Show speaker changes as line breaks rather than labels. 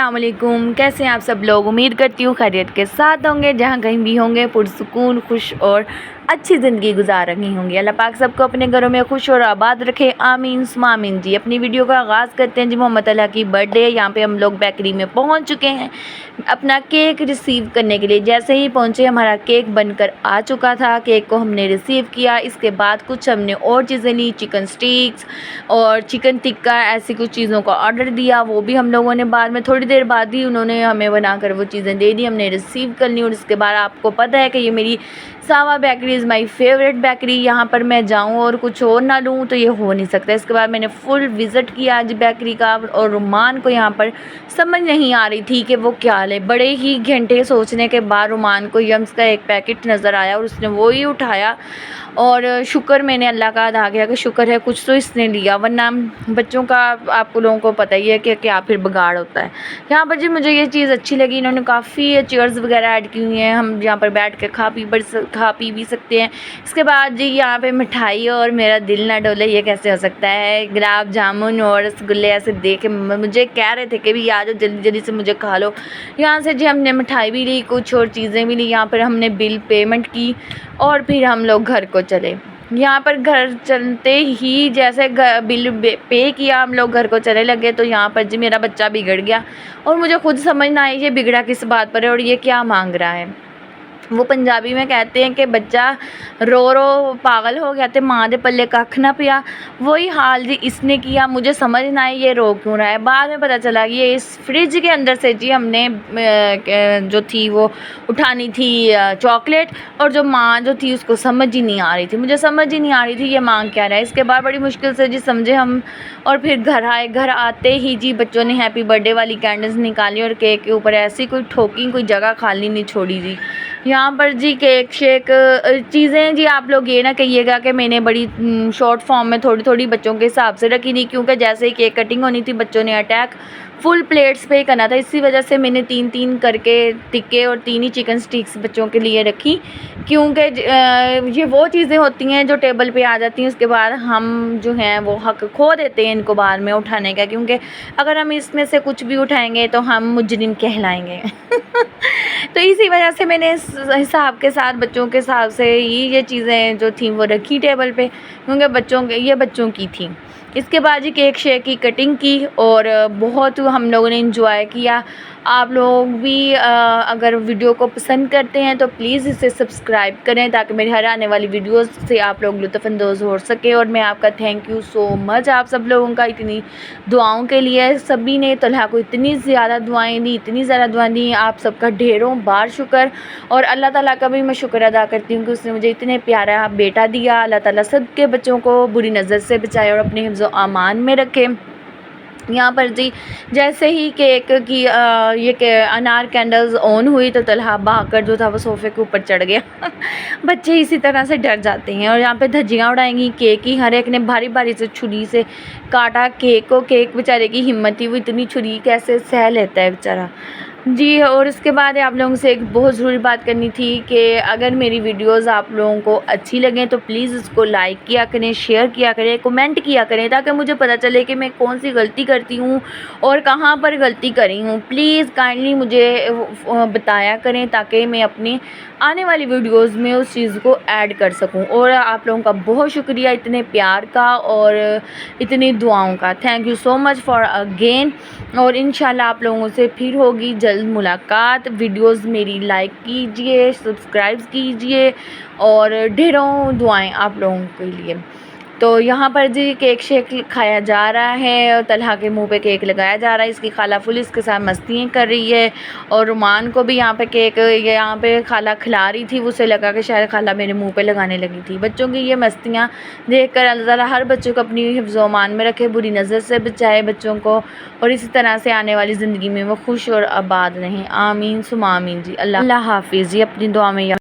अस्सलाम वालेकुम। कैसे हैं आप सब लोग? उम्मीद करती हूँ खैरियत के साथ होंगे, जहाँ कहीं भी होंगे पुरसुकून, खुश और अच्छी ज़िंदगी गुजार रही होंगी। अल्लाह पाक सबको अपने घरों में खुश और आबाद रखे, आमीन सुमा आमीन जी। अपनी वीडियो का आगाज़ करते हैं जी। मोहम्मद अला की बर्थडे, यहाँ पे हम लोग बेकरी में पहुँच चुके हैं अपना केक रिसीव करने के लिए। जैसे ही पहुँचे हमारा केक बनकर आ चुका था, केक को हमने रिसीव किया। इसके बाद कुछ हमने और चीज़ें ली, चिकन स्टिक्स और चिकन टिक्का, ऐसी कुछ चीज़ों का ऑर्डर दिया। वो भी हम लोगों ने बाद में थोड़ी देर बाद ही उन्होंने हमें बनाकर वो चीज़ें दे दी, हमने रिसीव कर ली। और इसके बाद आपको पता है कि ये मेरी सावा bakery is my favourite bakery. यहाँ पर मैं जाऊँ और कुछ और ना लूँ तो ये हो नहीं सकता। इसके बाद मैंने फुल विज़िट किया आज बेकरी का। और रुमान को यहाँ पर समझ नहीं आ रही थी कि वो क्या ले। बड़े ही घंटे सोचने के बाद रुमान को यम्स का एक पैकेट नज़र आया और उसने वो ही उठाया। और शुक्र मैंने अल्लाह का अदा किया कि शुक्र है कुछ तो इसने लिया, वरना बच्चों का आप लोगों को पता ही है कि क्या फिर बिगाड़ होता है। यहाँ पर जी मुझे ये चीज़ अच्छी लगी, इन्होंने काफ़ी चेयर्स वगैरह ऐड की हुई हैं, हम यहाँ पर बैठ के खा पी भी सकते हैं। इसके बाद जी यहाँ पे मिठाई, और मेरा दिल ना डोले ये कैसे हो सकता है। गुलाब जामुन और रसगुल्ले ऐसे देख के मुझे कह रहे थे कि भी आ जाओ जल्दी जल्दी से मुझे खा लो। यहाँ से जी हमने मिठाई भी ली, कुछ और चीज़ें भी ली। यहाँ पर हमने बिल पेमेंट की और फिर हम लोग घर को चले। यहाँ पर घर चलते ही जैसे बिल पे किया, हम लोग घर को चले लगे तो यहाँ पर जी मेरा बच्चा बिगड़ गया और मुझे खुद समझ ना आई ये बिगड़ा किस बात पर है और ये क्या मांग रहा है। वो पंजाबी में कहते हैं कि बच्चा रो रो पागल हो गया, तो माँ दे पल्ले कख ना पिया। वही हाल जी इसने किया, मुझे समझ ना आई ये रो क्यों रहा है। बाद में पता चला कि ये इस फ्रिज के अंदर से जी हमने जो थी वो उठानी थी चॉकलेट, और जो माँ जो थी उसको समझ ही नहीं आ रही थी, मुझे समझ ही नहीं आ रही थी ये मांग क्या रहा है। इसके बाद बड़ी मुश्किल से जी समझे हम, और फिर घर आए। घर आते ही जी बच्चों ने हैप्पी बर्थडे वाली कैंडल्स निकाली और केक के ऊपर ऐसी कोई ठोकी, कोई जगह खाली नहीं छोड़ी जी। यहाँ पर जी केक शेक चीज़ें जी आप लोग ये ना कहिएगा कि मैंने बड़ी शॉर्ट फॉर्म में थोड़ी थोड़ी बच्चों के हिसाब से रखी थी, क्योंकि जैसे ही केक कटिंग होनी थी बच्चों ने अटैक फुल प्लेट्स पे करना था। इसी वजह से मैंने 3-3 करके टिक्के और 3 ही चिकन स्टिक्स बच्चों के लिए रखी, क्योंकि ये वो चीज़ें होती हैं जो टेबल पे आ जाती हैं, उसके बाद हम जो हैं वो हक खो देते हैं इनको बाद में उठाने का, क्योंकि अगर हम इसमें से कुछ भी उठाएंगे तो हम मुजरिम कहलाएंगे। तो इसी वजह से मैंने इस हिसाब के साथ बच्चों के हिसाब से ही ये चीज़ें जो थी वो रखी टेबल पे, क्योंकि बच्चों की थी। इसके बाद जी केक शेक की कटिंग की और बहुत हम लोगों ने इंजॉय किया। आप लोग भी अगर वीडियो को पसंद करते हैं तो प्लीज़ इसे सब्सक्राइब करें, ताकि मेरी हर आने वाली वीडियोस से आप लोग लुत्फ़अंदोज़ हो सके। और मैं आपका थैंक यू सो मच आप सब लोगों का, इतनी दुआओं के लिए। सभी ने तलहा को इतनी ज़्यादा दुआएं दी, इतनी ज़्यादा दुआएं दी, आप सबका ढेरों बार शुक्र। और अल्लाह ताला का भी मैं शुक्र अदा करती हूँ कि उसने मुझे इतने प्यारा बेटा दिया। अल्लाह ताला सब के बच्चों को बुरी नज़र से बचाए और अपने हिफ्ज़ अमान में रखे। यहाँ पर जी जैसे ही केक की ये अनार कैंडल्स ऑन हुई तो तलहा भागकर जो था वो सोफ़े के ऊपर चढ़ गया। बच्चे इसी तरह से डर जाते हैं। और यहाँ पे धज्जियाँ उड़ाएंगी केक की, हर एक ने भारी भारी से छुरी से काटा केक को। केक बेचारे की हिम्मत थी, वो इतनी छुरी कैसे सह लेता है बेचारा जी। और इसके बाद आप लोगों से एक बहुत ज़रूरी बात करनी थी कि अगर मेरी वीडियोस आप लोगों को अच्छी लगें तो प्लीज़ उसको लाइक किया करें, शेयर किया करें, कमेंट किया करें, ताकि मुझे पता चले कि मैं कौन सी गलती करती हूँ और कहाँ पर गलती करी हूँ। प्लीज़ काइंडली मुझे बताया करें, ताकि मैं अपनी आने वाली वीडियोज़ में उस चीज़ को ऐड कर सकूँ। और आप लोगों का बहुत शुक्रिया इतने प्यार का और इतनी दुआओं का। Thank you so much for again. और इंशाल्लाह आप लोगों से फिर होगी जल्द मुलाकात। वीडियोस मेरी लाइक कीजिए, सब्सक्राइब कीजिए और ढेरों दुआएं आप लोगों के लिए। तो यहाँ पर जी केक शेक खाया जा रहा है और तलहा के मुंह पे केक लगाया जा रहा है। इसकी खाला फुल इसके साथ मस्तियाँ कर रही है और रुमान को भी यहाँ पे केक यहाँ पे खाला खिला रही थी, उसे लगा कि शायद खाला मेरे मुंह पे लगाने लगी थी। बच्चों की ये मस्तियाँ देखकर अल्लाह ताला हर बच्चों को अपनी हिफ्ज़ ओ अमान में रखे, बुरी नज़र से बचाए बच्चों को, और इसी तरह से आने वाली ज़िंदगी में वो खुश और आबाद रहें। आमीन सुमा आमीन जी। अल्लाह हाफिज़ जी। अपनी दुआ में